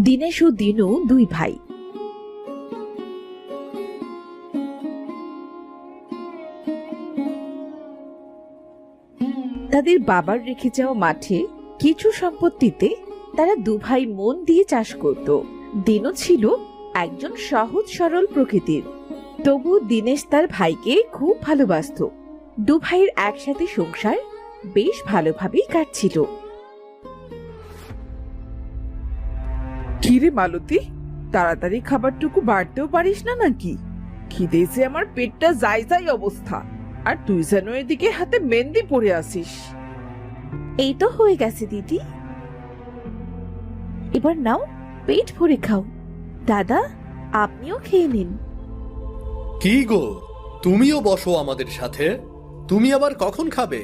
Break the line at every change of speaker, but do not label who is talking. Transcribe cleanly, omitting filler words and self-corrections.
দীনেশ ও দিনু দুই ভাই। তাদের বাবার রেখে যাওয়া মাঠে কিছু সম্পত্তিতে তারা দু ভাই মন দিয়ে চাষ করত। দিনু ছিল একজন সহজ সরল প্রকৃতির, তবু দীনেশ তার ভাইকে খুব ভালোবাসতো। দু ভাইয়ের একসাথে সংসার বেশ ভালোভাবেই কাটছিল।
কিরে মালতী, তাড়াতাড়ি খাবারটুকু বাড়তেও পারিস না নাকি? খিদে যে আমার পেটটা যাই যাই অবস্থা, আর তুই যেন এদিকে হাতে মেহেন্দি পরে আসিস।
এই তো হয়ে গেছে দিদি, এবার নাও পেট ভরে খাও। দাদা, আপনিও খেয়ে নিন।
কি গো, তুমিও বসো আমাদের সাথে। তুমি আবার কখন খাবে?